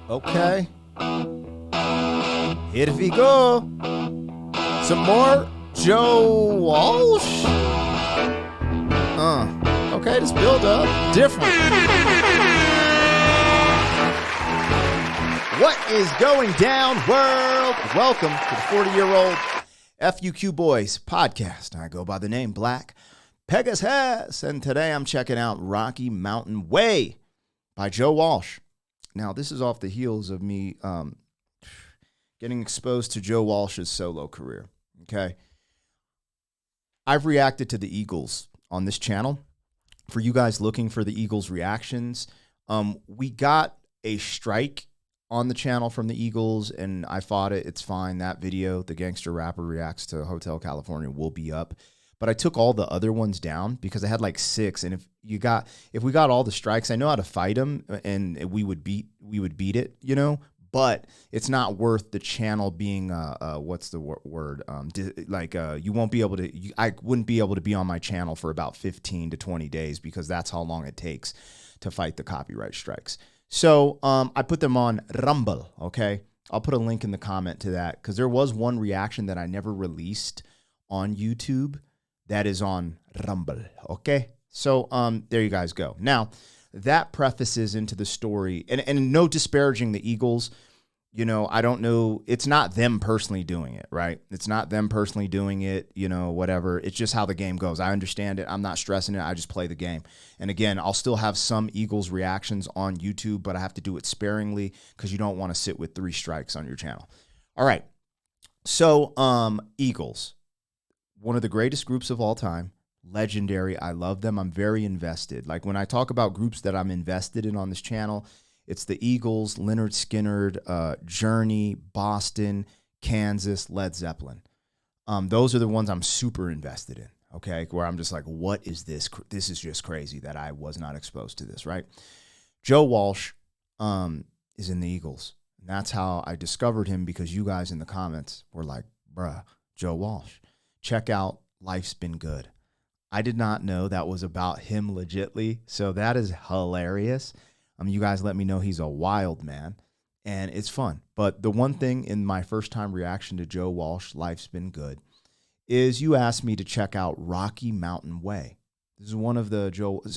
Okay. Here we go. Some more Joe Walsh. Okay, this build up different. What is going down, world? Welcome to the 40-year-old FUQ Boys podcast. I go by the name Black Pegasus, and today I'm checking out Rocky Mountain Way by Joe Walsh. Now, this is off the heels of me getting exposed to Joe Walsh's solo career, okay? I've reacted to the Eagles on this channel. For you guys looking for the Eagles reactions, we got a strike on the channel from the Eagles, and I fought it. It's fine. That video, the gangster rapper reacts to Hotel California, will be up. But I took all the other ones down because I had like 6, and if we got all the strikes, I know how to fight them, and we would beat it, you know. But it's not worth the channel being what's the word? You won't be able to. I wouldn't be able to be on my channel for about 15 to 20 days because that's how long it takes to fight the copyright strikes. So I put them on Rumble. Okay, I'll put a link in the comment to that because there was one reaction that I never released on YouTube. That is on Rumble, okay? So there you guys go. Now, that prefaces into the story, and no disparaging the Eagles. You know, I don't know. It's not them personally doing it, right? It's not them personally doing it, you know, whatever. It's just how the game goes. I understand it. I'm not stressing it. I just play the game. And again, I'll still have some Eagles reactions on YouTube, but I have to do it sparingly because you don't want to sit with 3 strikes on your channel. All right. So, Eagles. One of the greatest groups of all time, legendary. I love them. I'm very invested. Like when I talk about groups that I'm invested in on this channel, it's the Eagles, Lynyrd Skynyrd, Journey, Boston, Kansas, Led Zeppelin. Those are the ones I'm super invested in, okay? Where I'm just like, what is this? This is just crazy that I was not exposed to this, right? Joe Walsh is in the Eagles. And that's how I discovered him because you guys in the comments were like, bruh, Joe Walsh. Check out Life's Been Good. I did not know that was about him legitly, so that is hilarious. You guys let me know he's a wild man, and it's fun. But the one thing in my first time reaction to Joe Walsh, Life's Been Good, is you asked me to check out Rocky Mountain Way. This is one of the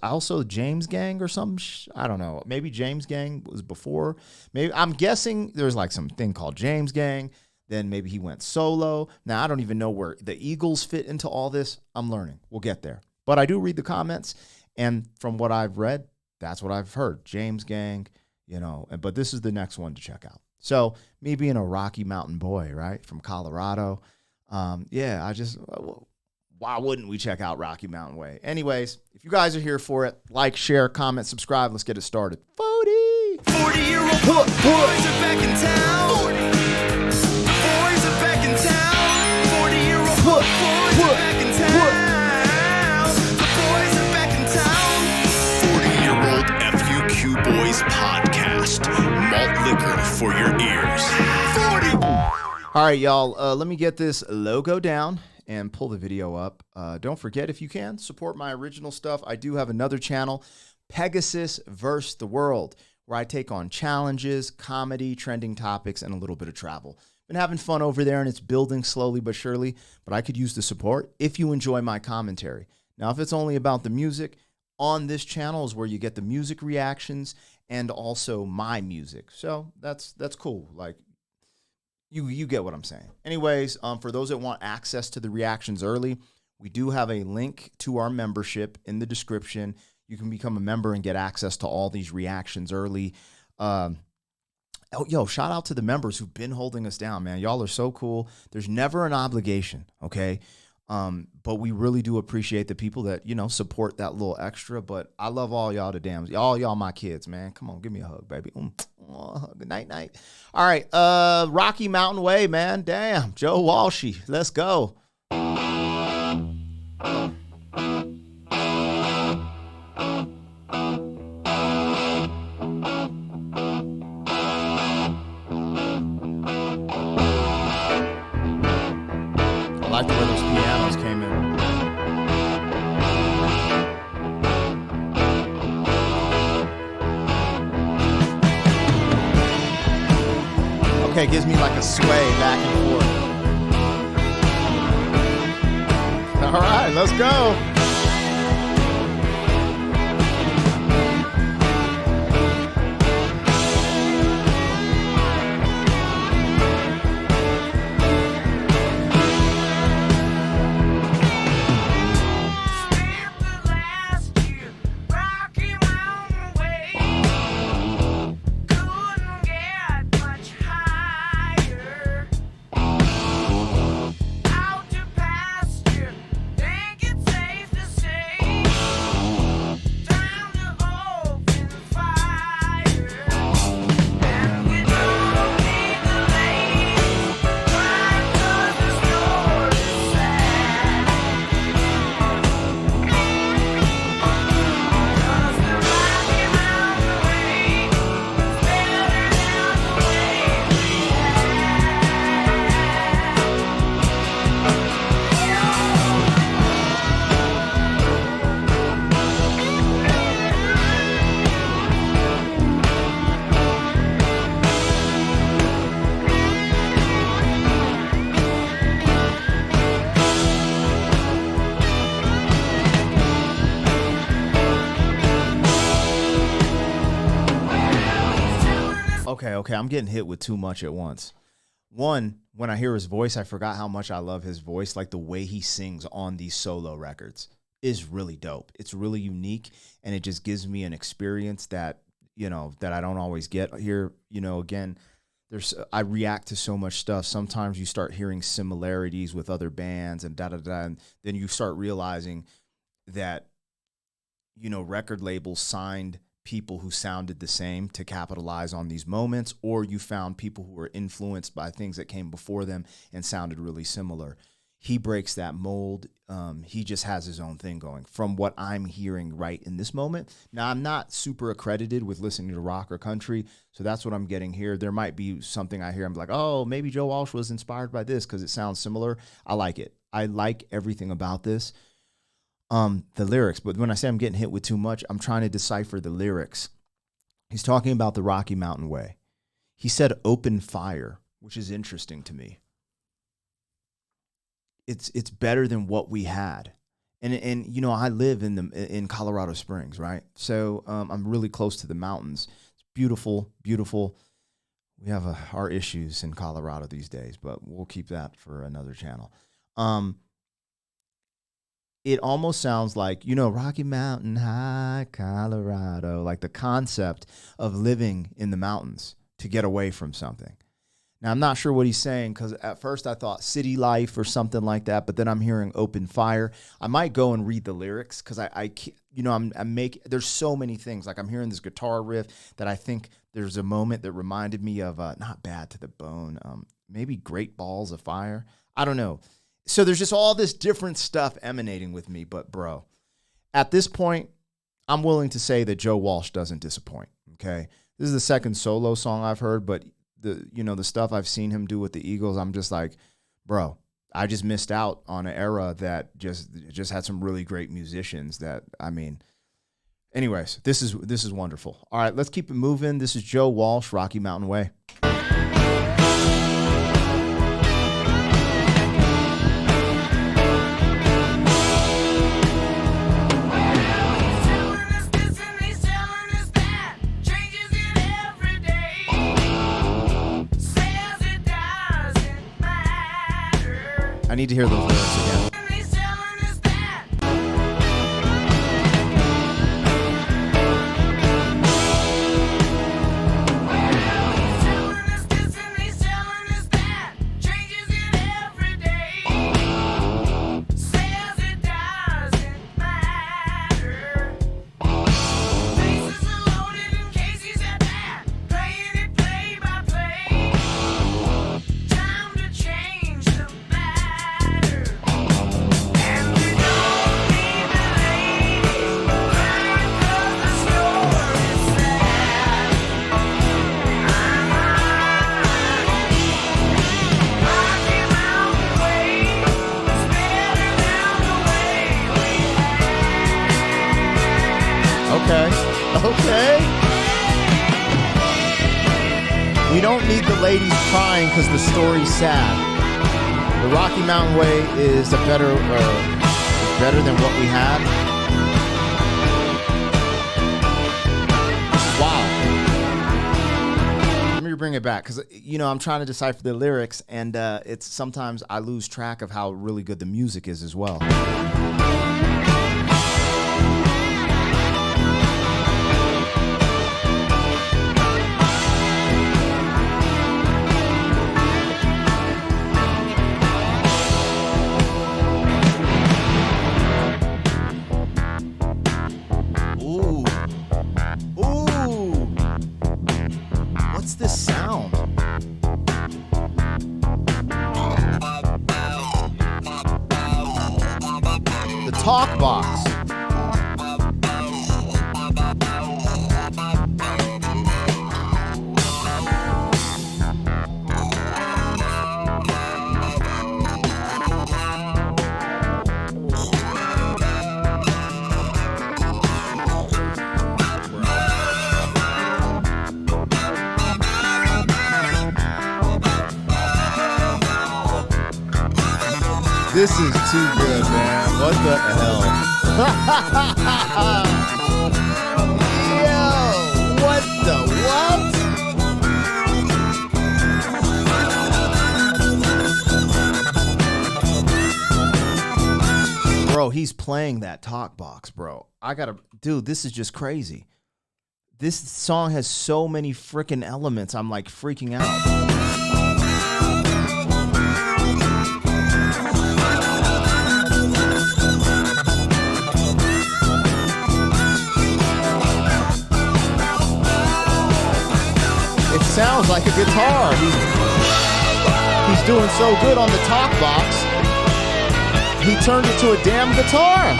also James Gang or something. I don't know. Maybe James Gang was before. Maybe I'm guessing there's like some thing called James Gang. Then maybe he went solo. Now, I don't even know where the Eagles fit into all this. I'm learning. We'll get there. But I do read the comments, and from what I've read, that's what I've heard. James Gang, you know, but this is the next one to check out. So me being a Rocky Mountain boy, right, from Colorado, yeah, why wouldn't we check out Rocky Mountain Way? Anyways, if you guys are here for it, like, share, comment, subscribe. Let's get it started. 40-year-old boys are back in town. 40-year-old boys are back in town. The boys are back in town. 40-year-old FUQ Boys podcast. Malt liquor for your ears. 40. All right, y'all. Let me get this logo down and pull the video up. Don't forget, if you can, support my original stuff. I do have another channel, Pegasus vs. the World, where I take on challenges, comedy, trending topics, and a little bit of travel. Been having fun over there, and it's building slowly but surely, but I could use the support if you enjoy my commentary. Now, if it's only about the music, on this channel is where you get the music reactions and also my music. So that's cool. Like, you get what I'm saying. Anyways, for those that want access to the reactions early, we do have a link to our membership in the description. You can become a member and get access to all these reactions early. Yo, shout out to the members who've been holding us down, man. Y'all are so cool. There's never an obligation, okay? But we really do appreciate the people that, you know, support that little extra. But I love all y'all to damn. All y'all my kids, man. Come on, give me a hug, baby. Good night, night. All right, Rocky Mountain Way, man. Damn, Joe Walshy. Let's go. I like the way those pianos came in. Okay, it gives me like a sway back and forth. All right, let's go. Okay, I'm getting hit with too much at once. One, when I hear his voice, I forgot how much I love his voice. Like the way he sings on these solo records is really dope. It's really unique, and it just gives me an experience that, that I don't always get here. Again, I react to so much stuff. Sometimes you start hearing similarities with other bands and da-da-da, and then you start realizing that, record labels signed people who sounded the same to capitalize on these moments, or you found people who were influenced by things that came before them and sounded really similar. He breaks that mold. He just has his own thing going from what I'm hearing right in this moment. Now, I'm not super accredited with listening to rock or country, so that's what I'm getting here. There might be something I hear. I'm like, oh, maybe Joe Walsh was inspired by this because it sounds similar. I like it. I like everything about this. The lyrics, but when I say I'm getting hit with too much, I'm trying to decipher the lyrics. He's talking about the Rocky Mountain Way. He said open fire, which is interesting to me. It's better than what we had. And I live in Colorado Springs, right? So I'm really close to the mountains. It's beautiful, beautiful. We have our issues in Colorado these days, but we'll keep that for another channel. It almost sounds like, Rocky Mountain High, Colorado, like the concept of living in the mountains to get away from something. Now, I'm not sure what he's saying because at first I thought city life or something like that, but then I'm hearing open fire. I might go and read the lyrics because there's so many things. Like I'm hearing this guitar riff that I think there's a moment that reminded me of not Bad to the Bone, maybe Great Balls of Fire. I don't know. So there's just all this different stuff emanating with me. But, bro, at this point, I'm willing to say that Joe Walsh doesn't disappoint, okay? This is the second solo song I've heard, but the stuff I've seen him do with the Eagles, I'm just like, bro, I just missed out on an era that just had some really great musicians anyways, this is wonderful. All right, let's keep it moving. This is Joe Walsh, Rocky Mountain Way. I need to hear those lyrics again. Okay. We don't need the ladies crying because the story's sad. The Rocky Mountain Way is better than what we had. Wow. Let me bring it back because, I'm trying to decipher the lyrics, and it's sometimes I lose track of how really good the music is as well. This sound. The talk box. This is too good, man. What the hell? Yo, what the what? Bro, he's playing that talk box, bro. Dude, this is just crazy. This song has so many freaking elements. I'm like freaking out. Sounds like a guitar. He's doing so good on the talk box. He turned it to a damn guitar.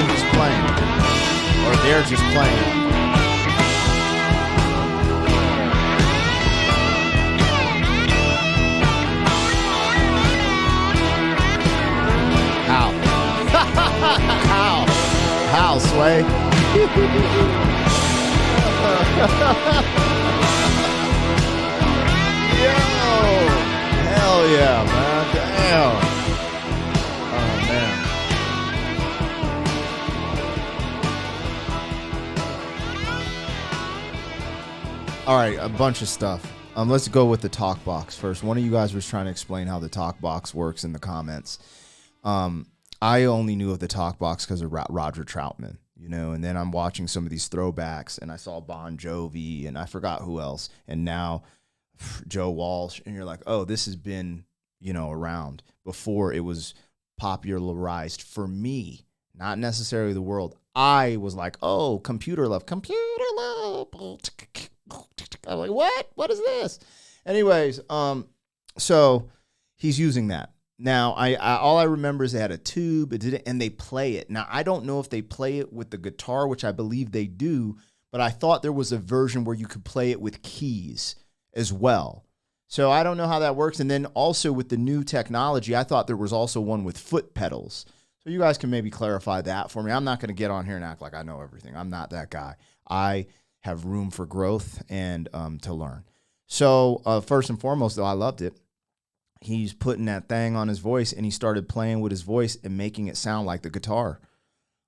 He's playing. Or they're just playing. How? How, Sway? Yo! Hell yeah, man. Damn. Oh, man. All right, a bunch of stuff. Let's go with the talk box first. One of you guys was trying to explain how the talk box works in the comments. I only knew of the talk box because of Roger Troutman, and then I'm watching some of these throwbacks, and I saw Bon Jovi, and I forgot who else, and now JOE WALSH, and you're like, oh, this has been, around before it was popularized for me, not necessarily the world. I was like, oh, computer love. I'm like, what? What is this? Anyways, so he's using that. Now, I all I remember is they had a tube, and they play it. Now, I don't know if they play it with the guitar, which I believe they do, but I thought there was a version where you could play it with keys as well. So I don't know how that works. And then also with the new technology, I thought there was also one with foot pedals. So you guys can maybe clarify that for me. I'm not going to get on here and act like I know everything. I'm not that guy. I have room for growth and to learn. So first and foremost, though, I loved it. He's putting that thing on his voice, and he started playing with his voice and making it sound like the guitar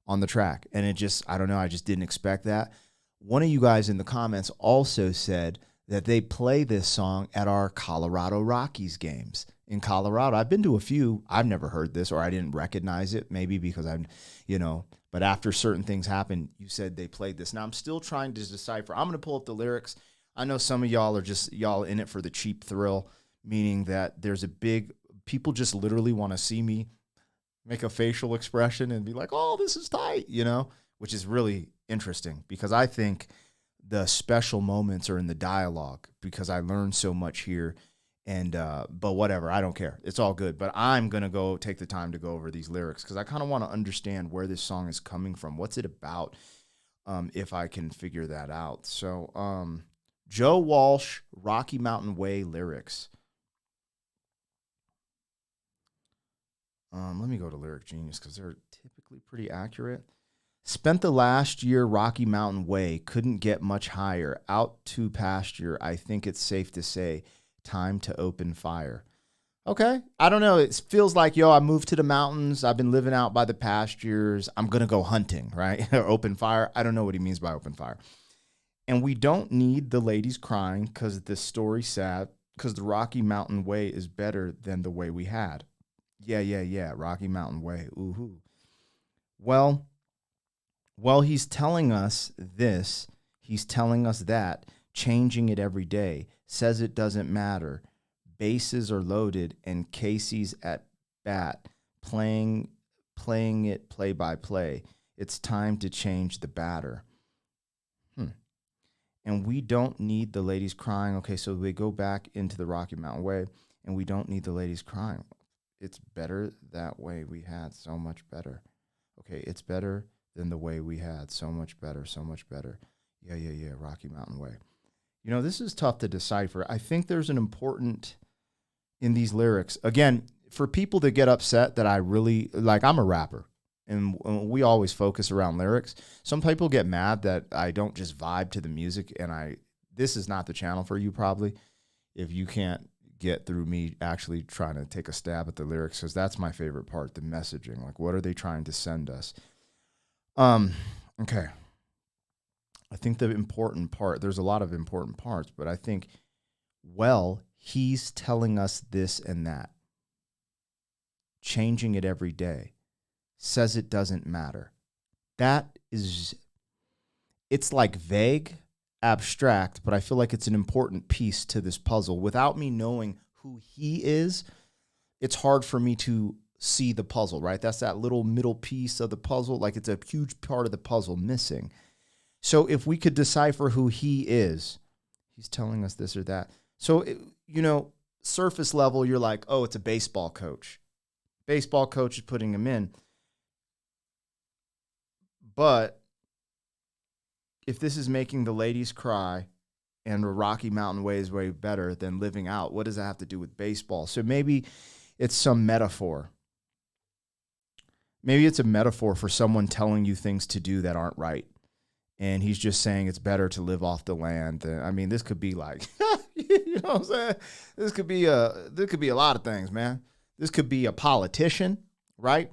on the track. And it just, I don't know, I just didn't expect that. One of you guys in the comments also said that they play this song at our Colorado Rockies games in Colorado. I've been to a few. I've never heard this, or I didn't recognize it, maybe because I'm, but after certain things happen, you said they played this. Now I'm still trying to decipher. I'm going to pull up the lyrics. I know some of y'all are just, y'all in it for the cheap thrill, meaning that there's people just literally want to see me make a facial expression and be like, oh, this is tight, which is really interesting because I think the special moments are in the dialogue because I learned so much here. And, but whatever, I don't care. It's all good. But I'm going to go take the time to go over these lyrics because I kind of want to understand where this song is coming from. What's it about? if I can figure that out. So Joe Walsh, Rocky Mountain Way lyrics. Let me go to Lyric Genius because they're typically pretty accurate. Spent the last year Rocky Mountain Way, couldn't get much higher. Out to pasture, I think it's safe to say, time to open fire. Okay, I don't know. It feels like, I moved to the mountains. I've been living out by the pastures. I'm going to go hunting, right? Or open fire. I don't know what he means by open fire. And we don't need the ladies crying because the story's sad, because the Rocky Mountain Way is better than the way we had. Yeah. Rocky Mountain Way. Ooh. Well, he's telling us this. He's telling us that. Changing it every day. Says it doesn't matter. Bases are loaded and Casey's at bat. Playing it play by play. It's time to change the batter. And we don't need the ladies crying. Okay, so we go back into the Rocky Mountain Way, and we don't need the ladies crying. It's better that way we had, so much better. Okay, it's better than the way we had, so much better, so much better. Yeah, Rocky Mountain Way. This is tough to decipher. I think there's an important, in these lyrics, again, for people that get upset that I really, like, I'm a rapper. And we always focus around lyrics. Some people get mad that I don't just vibe to the music, and this is not the channel for you probably if you can't get through me actually trying to take a stab at the lyrics, because that's my favorite part, the messaging. Like, what are they trying to send us? Okay. I think the important part, there's a lot of important parts, but I think, he's telling us this and that. Changing it every day. Says it doesn't matter. It's like vague, abstract, but I feel like it's an important piece to this puzzle. Without me knowing who he is, it's hard for me to see the puzzle, right? That's that little middle piece of the puzzle. Like, it's a huge part of the puzzle missing. So if we could decipher who he is, he's telling us this or that. So, surface level, you're like, oh, it's a baseball coach. Baseball coach is putting him in. But if this is making the ladies cry and the Rocky Mountain Way is way better than living out, what does that have to do with baseball? So maybe it's some metaphor. Maybe it's a metaphor for someone telling you things to do that aren't right. And he's just saying it's better to live off the land. I mean, this could be like, you know what I'm saying? This could be a lot of things, man. This could be a politician, right?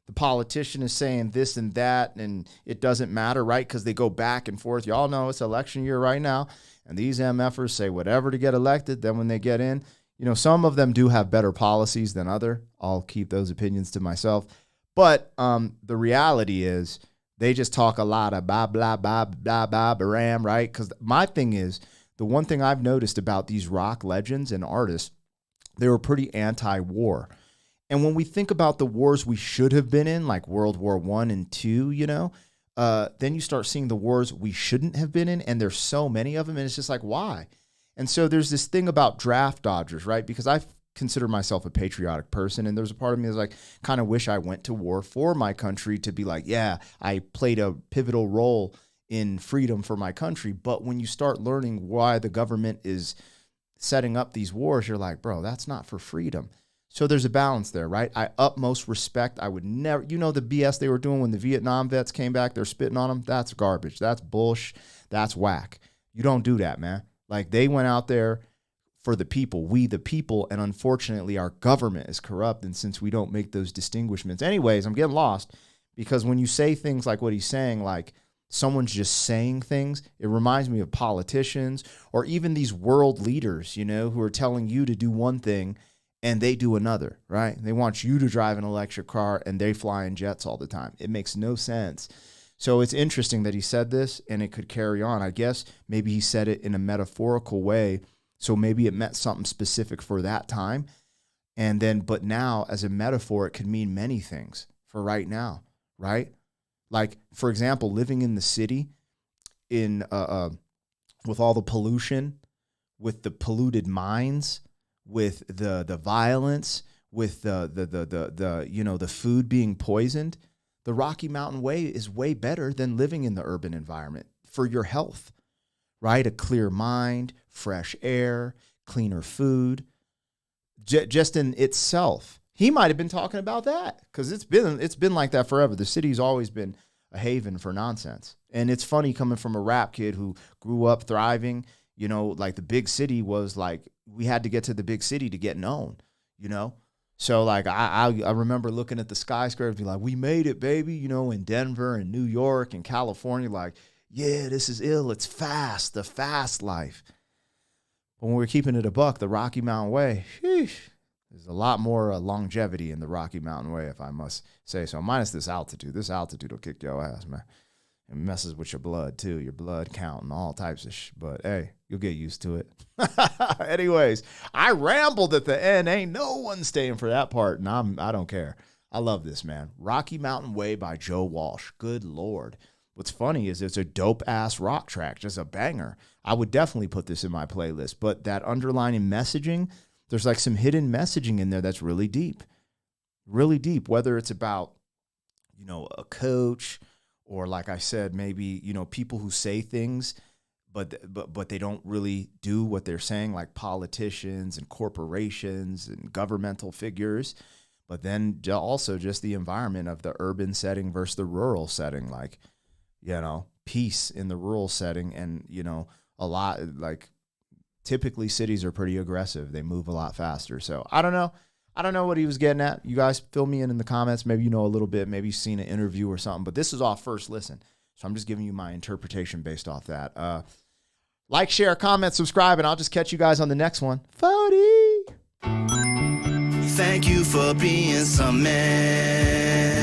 The politician is saying this and that, and it doesn't matter, right? Because they go back and forth. Y'all know it's election year right now, and these MFers say whatever to get elected. Then when they get in, some of them do have better policies than other. I'll keep those opinions to myself. But the reality is they just talk a lot of blah, blah, blah, blah, blah, baram, right? Because my thing is, the one thing I've noticed about these rock legends and artists, they were pretty anti-war. And when we think about the wars we should have been in, like World War I and II, then you start seeing the wars we shouldn't have been in, and there's so many of them, and it's just like, why? And so there's this thing about draft dodgers, right? Because I consider myself a patriotic person, and there's a part of me that's like, kind of wish I went to war for my country to be like, yeah, I played a pivotal role in freedom for my country. But when you start learning why the government is setting up these wars, you're like, bro, that's not for freedom. So there's a balance there, right? I utmost respect. I would never, the BS they were doing when the Vietnam vets came back, they're spitting on them. That's garbage. That's bullshit. That's whack. You don't do that, man. Like, they went out there for the people, we the people, and unfortunately our government is corrupt, and since we don't make those distinguishments. Anyways, I'm getting lost, because when you say things like what he's saying, like someone's just saying things, it reminds me of politicians or even these world leaders, who are telling you to do one thing and they do another, right? They want you to drive an electric car and they fly in jets all the time. It makes no sense. So it's interesting that he said this, and it could carry on. I guess maybe he said it in a metaphorical way, so maybe it meant something specific for that time. And then, but now as a metaphor, it could mean many things for right now, right? Like, for example, living in the city with all the pollution, with the polluted minds, with the violence, with the food being poisoned, The Rocky Mountain Way is way better than living in the urban environment for your health, right? A clear mind, fresh air, cleaner food, just in itself. He might have been talking about that because it's been like that forever. The city's always been a haven for nonsense. And it's funny coming from a rap kid who grew up thriving, you know, like the big city was like, we had to get to the big city to get known, you know? So like I remember looking at the skyscrapers, be like, we made it, baby, you know, in Denver and New York and California, like, yeah, this is ill. It's fast, the fast life. But when we're keeping it a buck, the Rocky Mountain Way, sheesh, there's a lot more longevity in the Rocky Mountain Way, if I must say so. Minus this altitude. This altitude will kick your ass, man. It messes with your blood, too. Your blood count and all types of But, hey, you'll get used to it. Anyways, I rambled at the end. Ain't no one staying for that part, and I don't care. I love this, man. Rocky Mountain Way by JOE WALSH. Good Lord. What's funny is it's a dope-ass rock track, just a banger. I would definitely put this in my playlist. But that underlining messaging, there's like some hidden messaging in there that's really deep. Really deep, whether it's about, you know, a coach or, like I said, maybe, you know, people who say things, but they don't really do what they're saying, like politicians and corporations and governmental figures. But then also just the environment of the urban setting versus the rural setting, like, you know, peace in the rural setting. And, you know, a lot, like, typically cities are pretty aggressive. They move a lot faster. So I don't know. I don't know what he was getting at. You guys fill me in the comments. Maybe you know a little bit. Maybe you've seen an interview or something. But this is off first listen. So I'm just giving you my interpretation based off that. Like, share, comment, subscribe, and I'll just catch you guys on the next one. 40. Thank you for being some man.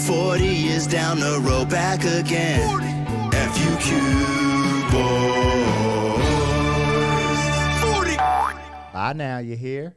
40 years down the road, back again. FUQ boys. 40. Bye now, you hear?